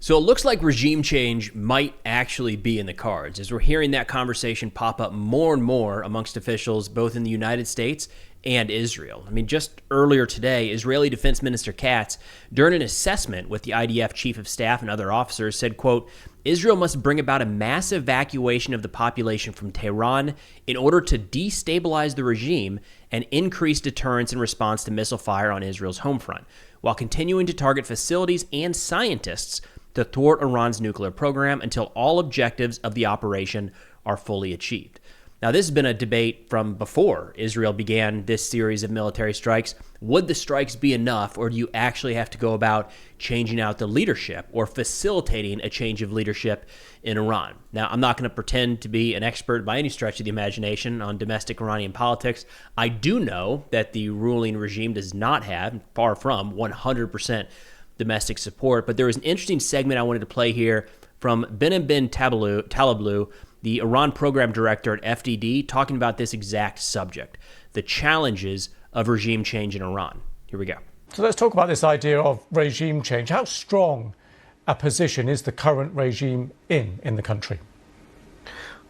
So it looks like regime change might actually be in the cards, as we're hearing that conversation pop up more and more amongst officials both in the United States and Israel. I mean, just earlier today, Israeli Defense Minister Katz, during an assessment with the IDF Chief of Staff and other officers, said, quote, Israel must bring about a mass evacuation of the population from Tehran in order to destabilize the regime and increase deterrence in response to missile fire on Israel's home front, while continuing to target facilities and scientists to thwart Iran's nuclear program until all objectives of the operation are fully achieved. Now, this has been a debate from before Israel began this series of military strikes. Would the strikes be enough, or do you actually have to go about changing out the leadership or facilitating a change of leadership in Iran? Now, I'm not going to pretend to be an expert by any stretch of the imagination on domestic Iranian politics. I do know that the ruling regime does not have, far from, 100% domestic support. But there was an interesting segment I wanted to play here from Benem bin Talablu, the Iran program director at FDD, talking about this exact subject, the challenges of regime change in Iran. Here we go. So let's talk about this idea of regime change. How strong a position is the current regime in the country?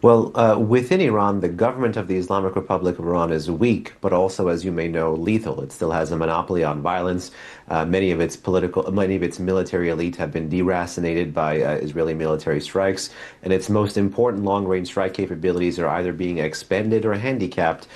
Well, within Iran, the government of the Islamic Republic of Iran is weak, but also, as you may know, lethal. It still has a monopoly on violence. Many of its military elite have been deracinated by Israeli military strikes, and its most important long-range strike capabilities are either being expended or handicapped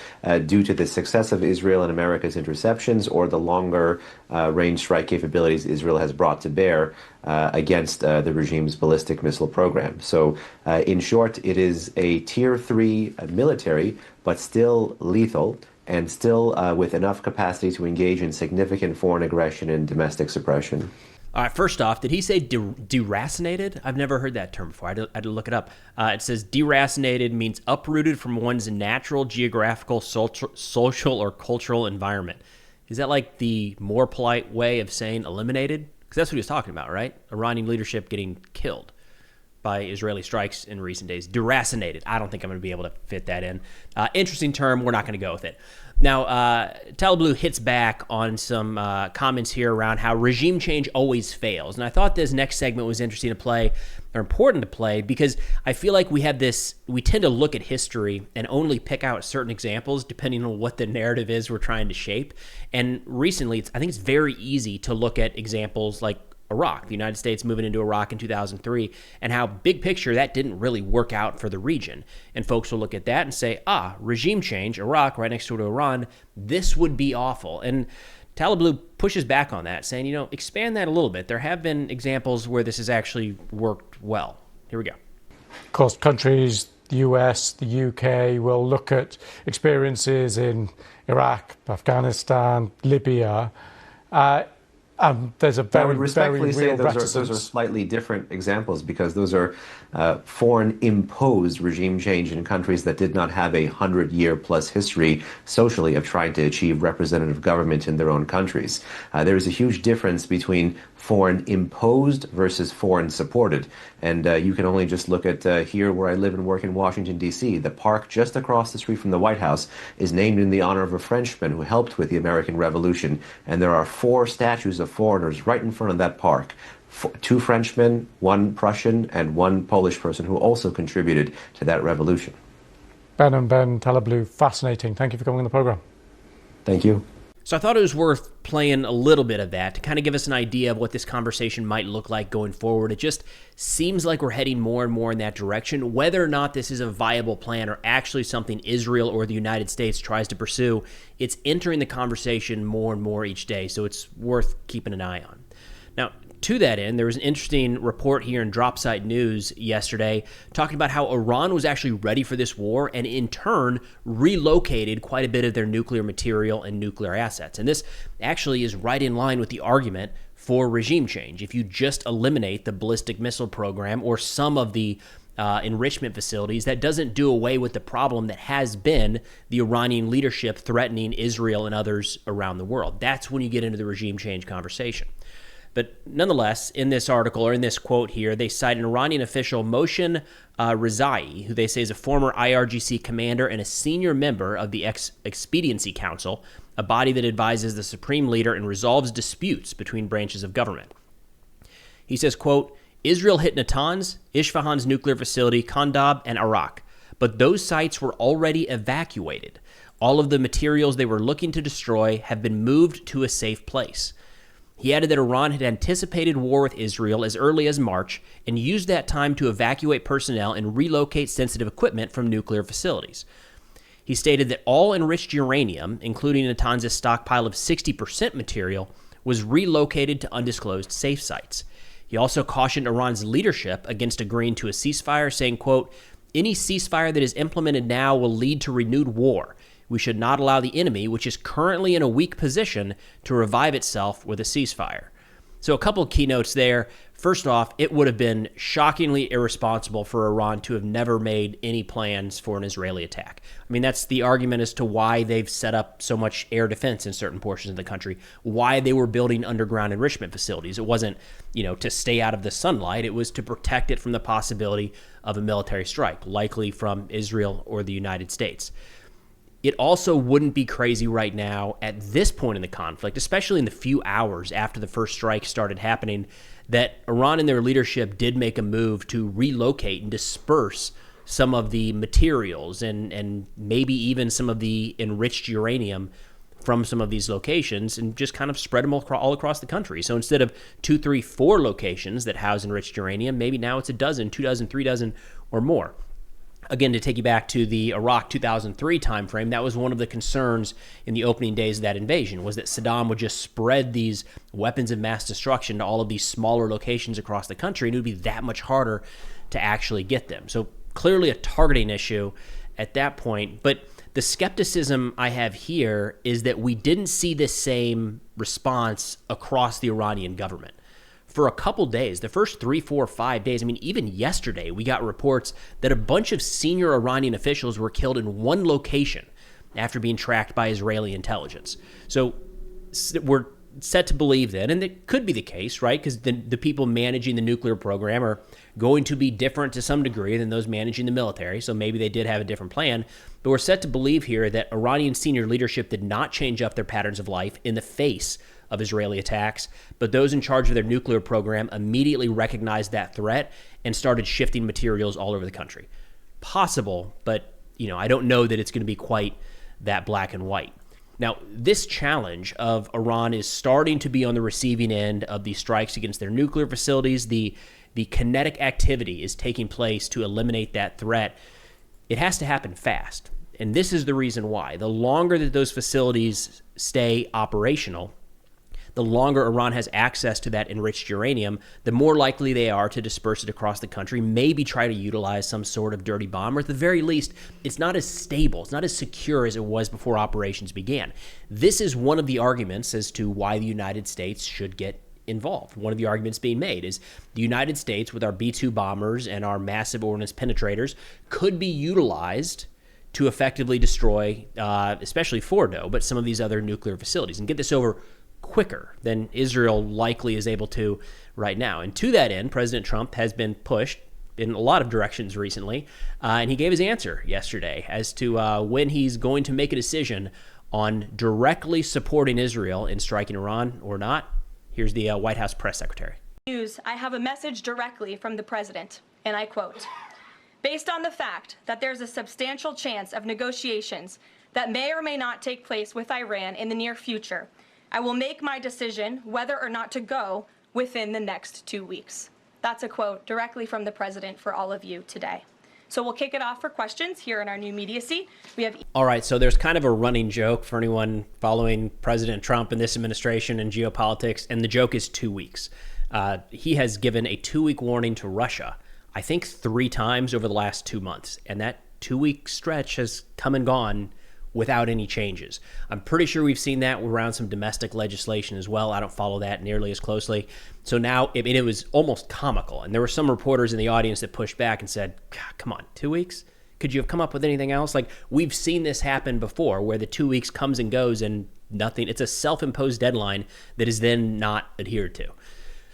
due to the success of Israel and America's interceptions, or the longer-range strike capabilities Israel has brought to bear against the regime's ballistic missile program. So, in short, it is a Tier 3 military, but still lethal, and still with enough capacity to engage in significant foreign aggression and domestic suppression. All right, first off, did he say deracinated? I've never heard that term before. I had to look it up. It says deracinated means uprooted from one's natural, geographical, social, or cultural environment. Is that like the more polite way of saying eliminated? Because that's what he was talking about, right? Iranian leadership getting killed by Israeli strikes in recent days. Deracinated. I don't think I'm going to be able to fit that in. Interesting term. We're not going to go with it. Now, Talablu hits back on some comments here around how regime change always fails. And I thought this next segment was interesting to play, or important to play, because I feel like we tend to look at history and only pick out certain examples depending on what the narrative is we're trying to shape. And recently, I think it's very easy to look at examples like Iraq, the United States moving into Iraq in 2003, and how big picture that didn't really work out for the region. And folks will look at that and say, regime change, Iraq, right next door to Iran, this would be awful. And Talablu pushes back on that, saying, expand that a little bit. There have been examples where this has actually worked well. Here we go. Of course, countries, the US, the UK will look at experiences in Iraq, Afghanistan, Libya. There's a very, I would respectfully very real say those are slightly different examples, because those are foreign-imposed regime change in countries that did not have a 100-year-plus history socially of trying to achieve representative government in their own countries. There is a huge difference between foreign-imposed versus foreign-supported. And you can only just look at here where I live and work in Washington, D.C. The park just across the street from the White House is named in the honor of a Frenchman who helped with the American Revolution. And there are 4 statues of foreigners right in front of that park. 2 Frenchmen, 1 Prussian, and 1 Polish person who also contributed to that revolution. Ben Talablu, fascinating. Thank you for coming on the program. Thank you. So I thought it was worth playing a little bit of that to kind of give us an idea of what this conversation might look like going forward. It just seems like we're heading more and more in that direction. Whether or not this is a viable plan or actually something Israel or the United States tries to pursue, it's entering the conversation more and more each day, so it's worth keeping an eye on. Now, to that end, there was an interesting report here in Dropsite News yesterday talking about how Iran was actually ready for this war and in turn relocated quite a bit of their nuclear material and nuclear assets. And this actually is right in line with the argument for regime change. If you just eliminate the ballistic missile program or some of the enrichment facilities, that doesn't do away with the problem that has been the Iranian leadership threatening Israel and others around the world. That's when you get into the regime change conversation. But nonetheless, in this article, or in this quote here, they cite an Iranian official, Mohsen Rezai, who they say is a former IRGC commander and a senior member of the Expediency Council, a body that advises the supreme leader and resolves disputes between branches of government. He says, quote, Israel hit Natanz, Isfahan's nuclear facility, Kandab, and Arak. But those sites were already evacuated. All of the materials they were looking to destroy have been moved to a safe place. He added that Iran had anticipated war with Israel as early as March and used that time to evacuate personnel and relocate sensitive equipment from nuclear facilities. He stated that all enriched uranium, including Natanz's stockpile of 60% material, was relocated to undisclosed safe sites. He also cautioned Iran's leadership against agreeing to a ceasefire, saying, quote, "Any ceasefire that is implemented now will lead to renewed war. We should not allow the enemy, which is currently in a weak position, to revive itself with a ceasefire." So a couple of keynotes there. First off, it would have been shockingly irresponsible for Iran to have never made any plans for an Israeli attack. I mean, that's the argument as to why they've set up so much air defense in certain portions of the country, why they were building underground enrichment facilities. It wasn't, to stay out of the sunlight. It was to protect it from the possibility of a military strike, likely from Israel or the United States. It also wouldn't be crazy right now at this point in the conflict, especially in the few hours after the first strike started happening, that Iran and their leadership did make a move to relocate and disperse some of the materials and maybe even some of the enriched uranium from some of these locations and just kind of spread them all across the country. So instead of 2, 3, 4 locations that house enriched uranium, maybe now it's a dozen, 2 dozen, 3 dozen, or more. Again, to take you back to the Iraq 2003 timeframe, that was one of the concerns in the opening days of that invasion, was that Saddam would just spread these weapons of mass destruction to all of these smaller locations across the country, and it would be that much harder to actually get them. So clearly a targeting issue at that point. But the skepticism I have here is that we didn't see this same response across the Iranian government. For a couple days, the first 3, 4, 5 days, even yesterday, we got reports that a bunch of senior Iranian officials were killed in one location after being tracked by Israeli intelligence. So we're set to believe then, and it could be the case, right? Because the people managing the nuclear program are going to be different to some degree than those managing the military. So maybe they did have a different plan. But we're set to believe here that Iranian senior leadership did not change up their patterns of life in the face of Israeli attacks, but those in charge of their nuclear program immediately recognized that threat and started shifting materials all over the country. Possible, but I don't know that it's going to be quite that black and white. Now, this challenge of Iran is starting to be on the receiving end of these strikes against their nuclear facilities. The kinetic activity is taking place to eliminate that threat. It has to happen fast, and this is the reason why. The longer that those facilities stay operational, the longer Iran has access to that enriched uranium, the more likely they are to disperse it across the country, maybe try to utilize some sort of dirty bomb, or at the very least, it's not as stable, it's not as secure as it was before operations began. This is one of the arguments as to why the United States should get involved. One of the arguments being made is the United States, with our B-2 bombers and our massive ordnance penetrators, could be utilized to effectively destroy, especially Fordo, but some of these other nuclear facilities, and get this over quicker than Israel likely is able to right now. And to that end, President Trump has been pushed in a lot of directions recently, and he gave his answer yesterday as to when he's going to make a decision on directly supporting Israel in striking Iran or not. Here's the White House press secretary. I have a message directly from the president, and I quote, "Based on the fact that there's a substantial chance of negotiations that may or may not take place with Iran in the near future, I will make my decision whether or not to go within the next 2 weeks." That's a quote directly from the president for all of you today. So we'll kick it off for questions here in our new media seat. We have. All right, so there's kind of a running joke for anyone following President Trump and this administration and geopolitics, and the joke is 2 weeks. He has given a 2-week warning to Russia, I think 3 times over the last 2 months, and that 2-week stretch has come and gone without any changes. I'm pretty sure we've seen that around some domestic legislation as well. I don't follow that nearly as closely. So now, it was almost comical. And there were some reporters in the audience that pushed back and said, come on, 2 weeks? Could you have come up with anything else? Like, we've seen this happen before where the 2 weeks comes and goes and nothing. It's a self-imposed deadline that is then not adhered to.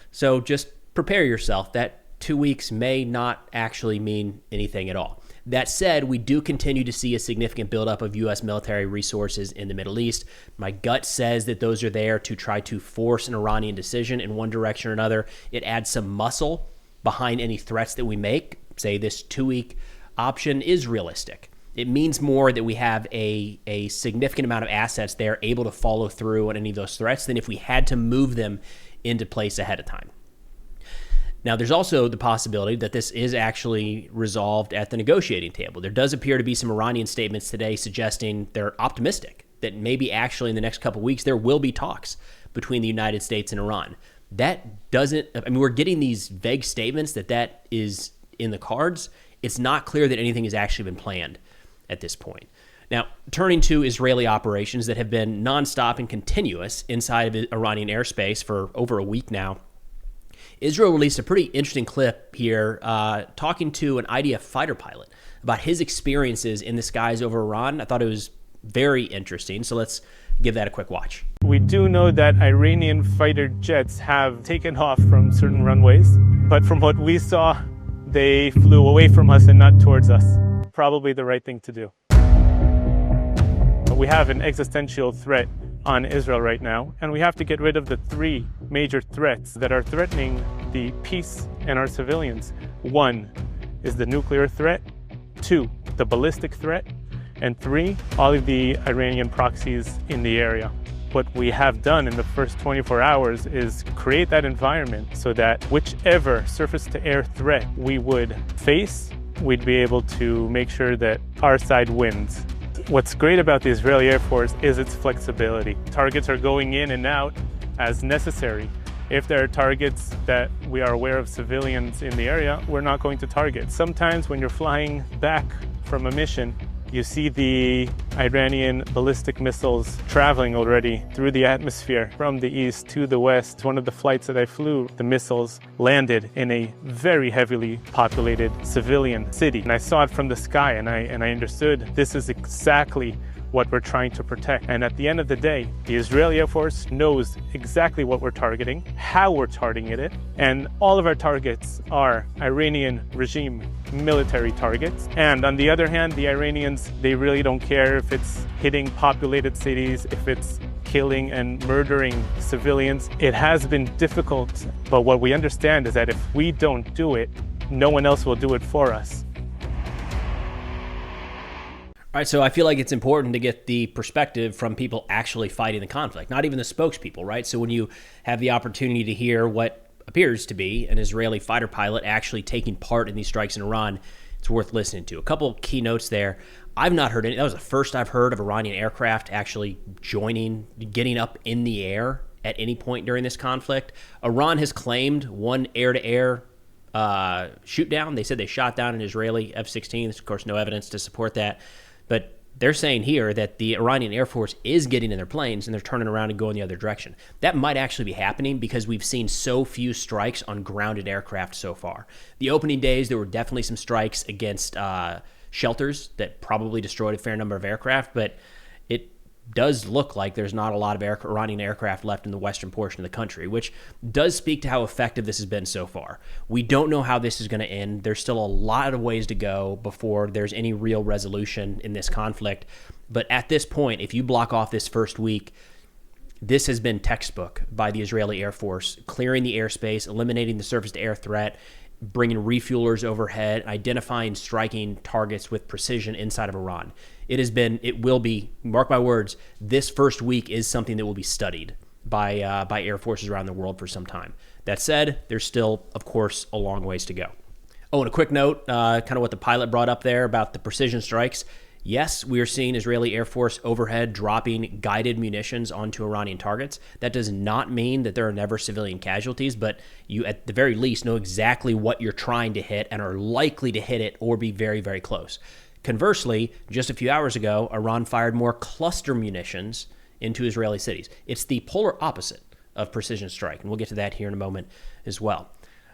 So just prepare yourself. That 2 weeks may not actually mean anything at all. That said, we do continue to see a significant buildup of U.S. military resources in the Middle East. My gut says that those are there to try to force an Iranian decision in one direction or another. It adds some muscle behind any threats that we make, say this 2-week option is realistic. It means more that we have a significant amount of assets there able to follow through on any of those threats than if we had to move them into place ahead of time. Now, there's also the possibility that this is actually resolved at the negotiating table. There does appear to be some Iranian statements today suggesting they're optimistic that maybe actually in the next couple of weeks there will be talks between the United States and Iran. That doesn't, I mean, we're getting these vague statements that is in the cards. It's not clear that anything has actually been planned at this point. Now, turning to Israeli operations that have been nonstop and continuous inside of Iranian airspace for over a week now, Israel released a pretty interesting clip here talking to an IDF fighter pilot about his experiences in the skies over Iran. I thought it was very interesting, so let's give that a quick watch. We do know that Iranian fighter jets have taken off from certain runways, but from what we saw, they flew away from us and not towards us. Probably the right thing to do. We have an existential threat on Israel right now, and we have to get rid of the 3 major threats that are threatening the peace and our civilians. 1 is the nuclear threat, 2, the ballistic threat, and 3, all of the Iranian proxies in the area. What we have done in the first 24 hours is create that environment so that whichever surface-to-air threat we would face, we'd be able to make sure that our side wins. What's great about the Israeli Air Force is its flexibility. Targets are going in and out as necessary. If there are targets that we are aware of civilians in the area, we're not going to target. Sometimes when you're flying back from a mission, you see the Iranian ballistic missiles traveling already through the atmosphere from the east to the west. One of the flights that I flew, the missiles landed in a very heavily populated civilian city. And I saw it from the sky, and I understood this is exactly what we're trying to protect. And at the end of the day, the Israeli Air Force knows exactly what we're targeting, how we're targeting it, and all of our targets are Iranian regime military targets. And on the other hand, the Iranians, they really don't care if it's hitting populated cities, if it's killing and murdering civilians. It has been difficult, but what we understand is that if we don't do it, no one else will do it for us. All right, so I feel like it's important to get the perspective from people actually fighting the conflict, not even the spokespeople, right? So when you have the opportunity to hear what appears to be an Israeli fighter pilot actually taking part in these strikes in Iran, it's worth listening to. A couple key notes there. I've not heard any. That was the first I've heard of Iranian aircraft actually getting up in the air at any point during this conflict. Iran has claimed one air-to-air shoot down. They said they shot down an Israeli F-16. There's, of course, no evidence to support that. But they're saying here that the Iranian Air Force is getting in their planes and they're turning around and going the other direction. That might actually be happening because we've seen so few strikes on grounded aircraft so far. The opening days, there were definitely some strikes against shelters that probably destroyed a fair number of aircraft, but it does look like there's not a lot of Iranian aircraft left in the western portion of the country, which does speak to how effective this has been so far. We don't know how this is going to end. There's still a lot of ways to go before there's any real resolution in this conflict. But at this point, if you block off this first week, this has been textbook by the Israeli Air Force, clearing the airspace, eliminating the surface-to-air threat, bringing refuelers overhead, identifying, striking targets with precision inside of Iran. It will be, mark my words, this first week is something that will be studied by air forces around the world for some time. That said, there's still, of course, a long ways to go. Oh, and a quick note, kind of what the pilot brought up there about the precision strikes. Yes, we are seeing Israeli Air Force overhead dropping guided munitions onto Iranian targets. That does not mean that there are never civilian casualties, but you at the very least know exactly what you're trying to hit and are likely to hit it or be very, very close. Conversely, just a few hours ago, Iran fired more cluster munitions into Israeli cities. It's the polar opposite of precision strike, and we'll get to that here in a moment as well.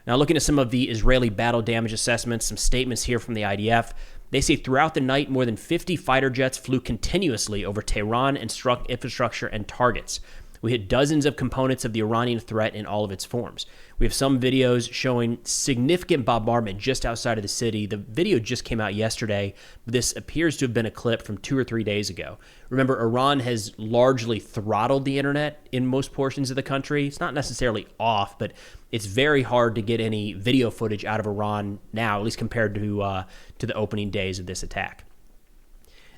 Now, looking at some of the Israeli battle damage assessments, some statements here from the IDF, they say throughout the night, more than 50 fighter jets flew continuously over Tehran and struck infrastructure and targets. We hit dozens of components of the Iranian threat in all of its forms. We have some videos showing significant bombardment just outside of the city. The video just came out yesterday, but this appears to have been a clip from 2 or 3 days ago. Remember, Iran has largely throttled the internet in most portions of the country. It's not necessarily off, but it's very hard to get any video footage out of Iran now, at least compared to the opening days of this attack.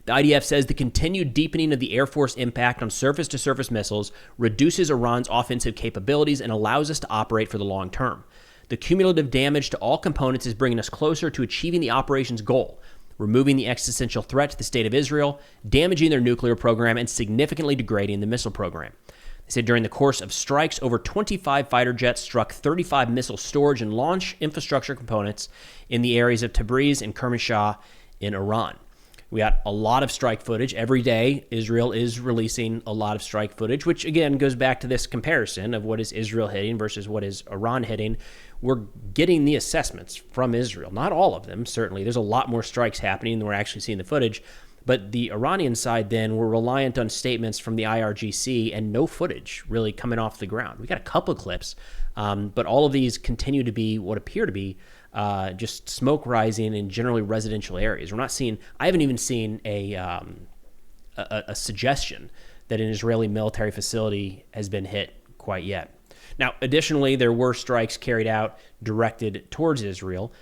The IDF says the continued deepening of the Air Force impact on surface-to-surface missiles reduces Iran's offensive capabilities and allows us to operate for the long term. The cumulative damage to all components is bringing us closer to achieving the operation's goal, removing the existential threat to the state of Israel, damaging their nuclear program, and significantly degrading the missile program. They said during the course of strikes, over 25 fighter jets struck 35 missile storage and launch infrastructure components in the areas of Tabriz and Kermanshah in Iran. We got a lot of strike footage. Every day, Israel is releasing a lot of strike footage, which again goes back to this comparison of what is Israel hitting versus what is Iran hitting. We're getting the assessments from Israel. Not all of them, certainly. There's a lot more strikes happening than we're actually seeing the footage. But the Iranian side then, we're reliant on statements from the IRGC and no footage really coming off the ground. We got a couple of clips, but all of these continue to be what appear to be just smoke rising in generally residential areas. We're not seeing, I haven't even seen a suggestion that an Israeli military facility has been hit quite yet. Now, additionally, there were strikes carried out directed towards Israel.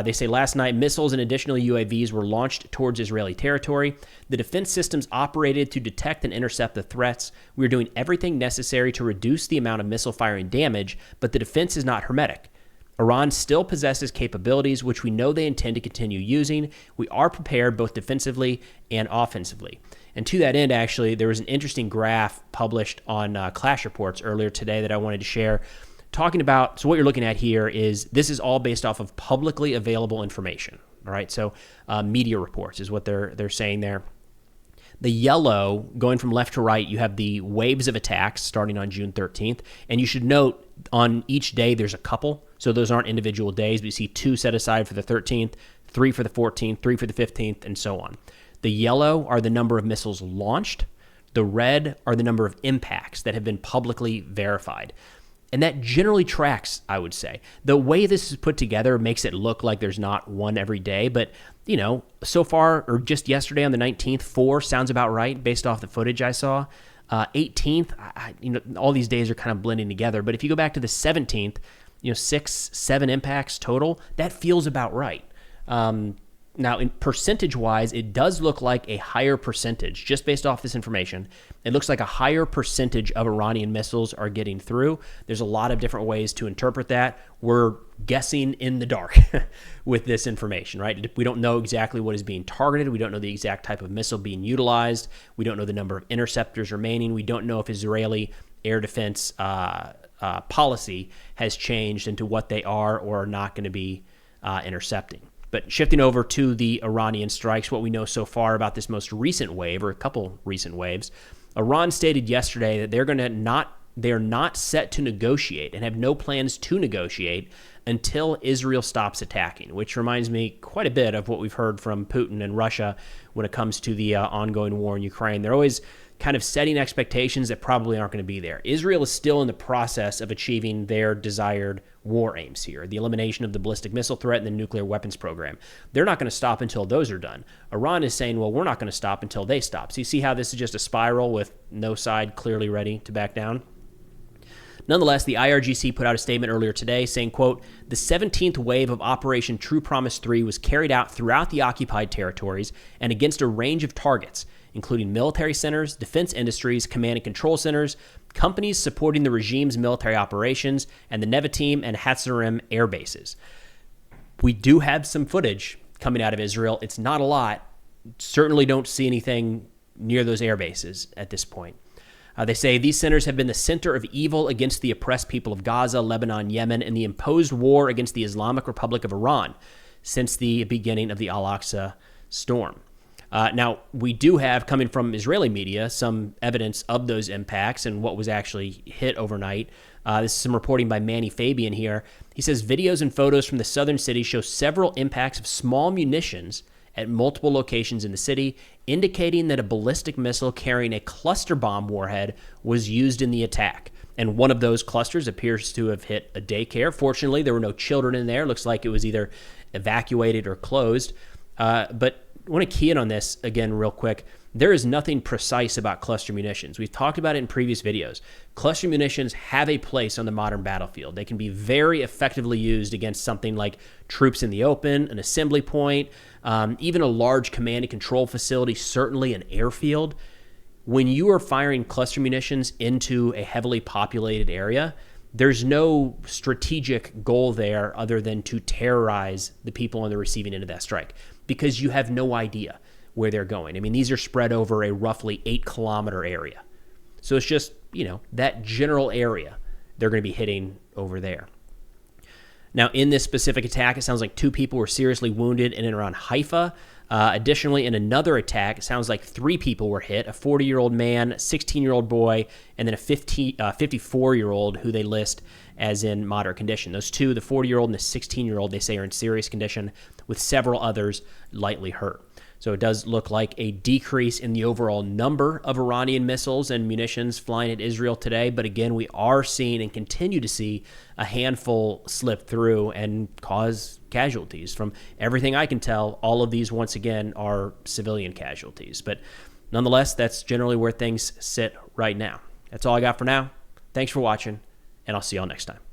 They say last night missiles and additional UAVs were launched towards Israeli territory. The defense systems operated to detect and intercept the threats. We're doing everything necessary to reduce the amount of missile firing damage, but the defense is not hermetic. Iran still possesses capabilities which we know they intend to continue using. We are prepared both defensively and offensively. And to that end, actually, there was an interesting graph published on Clash Reports earlier today that I wanted to share, talking about, so what you're looking at here is, this is all based off of publicly available information, all right? So media reports is what they're saying there. The yellow, going from left to right, you have the waves of attacks starting on June 13th. And you should note on each day there's a couple. So those aren't individual days, but you see 2 set aside for the 13th, 3 for the 14th, 3 for the 15th, and so on. The yellow are the number of missiles launched. The red are the number of impacts that have been publicly verified. And that generally tracks, I would say. The way this is put together makes it look like there's not one every day, but you know, so far, or just yesterday on the 19th, 4 sounds about right based off the footage I saw. 18th, all these days are kind of blending together, but if you go back to the 17th, 6, 7 impacts total, that feels about right. Now, in percentage-wise, it does look like a higher percentage, just based off this information. It looks like a higher percentage of Iranian missiles are getting through. There's a lot of different ways to interpret that. We're guessing in the dark with this information, right? We don't know exactly what is being targeted. We don't know the exact type of missile being utilized. We don't know the number of interceptors remaining. We don't know if Israeli air defense policy has changed into what they are or are not going to be intercepting. But shifting over to the Iranian strikes, what we know so far about this most recent wave, or a couple recent waves, Iran stated yesterday that they're not set to negotiate and have no plans to negotiate until Israel stops attacking, which reminds me quite a bit of what we've heard from Putin and Russia when it comes to the ongoing war in Ukraine. They're always kind of setting expectations that probably aren't going to be there. Israel is still in the process of achieving their desired war aims here, the elimination of the ballistic missile threat and the nuclear weapons program. They're not going to stop until those are done. Iran is saying, well, we're not going to stop until they stop. So you see how this is just a spiral with no side clearly ready to back down? Nonetheless, the IRGC put out a statement earlier today saying, quote, the 17th wave of Operation True Promise 3 was carried out throughout the occupied territories and against a range of targets, including military centers, defense industries, command and control centers, companies supporting the regime's military operations, and the Nevatim and Hatzarim air bases. We do have some footage coming out of Israel. It's not a lot. Certainly don't see anything near those air bases at this point. They say these centers have been the center of evil against the oppressed people of Gaza, Lebanon, Yemen, and the imposed war against the Islamic Republic of Iran since the beginning of the Al-Aqsa storm. Now, we do have, coming from Israeli media, some evidence of those impacts and what was actually hit overnight. This is some reporting by Manny Fabian here. He says videos and photos from the southern city show several impacts of small munitions at multiple locations in the city, indicating that a ballistic missile carrying a cluster bomb warhead was used in the attack. And one of those clusters appears to have hit a daycare. Fortunately, there were no children in there. Looks like it was either evacuated or closed. But I want to key in on this again real quick. There is nothing precise about cluster munitions. We've talked about it in previous videos. Cluster munitions have a place on the modern battlefield. They can be very effectively used against something like troops in the open, an assembly point, even a large command and control facility, certainly an airfield. When you are firing cluster munitions into a heavily populated area, there's no strategic goal there other than to terrorize the people on the receiving end of that strike, because you have no idea where they're going. I mean, these are spread over a roughly 8-kilometer area. So it's just, that general area they're going to be hitting over there. Now, in this specific attack, it sounds like 2 people were seriously wounded in and around Haifa. Additionally, in another attack, it sounds like 3 people were hit, a 40-year-old man, a 16-year-old boy, and then a 54-year-old who they list as in moderate condition. Those 2, the 40-year-old and the 16-year-old, they say are in serious condition, with several others lightly hurt. So it does look like a decrease in the overall number of Iranian missiles and munitions flying at Israel today. But again, we are seeing and continue to see a handful slip through and cause casualties. From everything I can tell, all of these, once again, are civilian casualties. But nonetheless, that's generally where things sit right now. That's all I got for now. Thanks for watching, and I'll see y'all next time.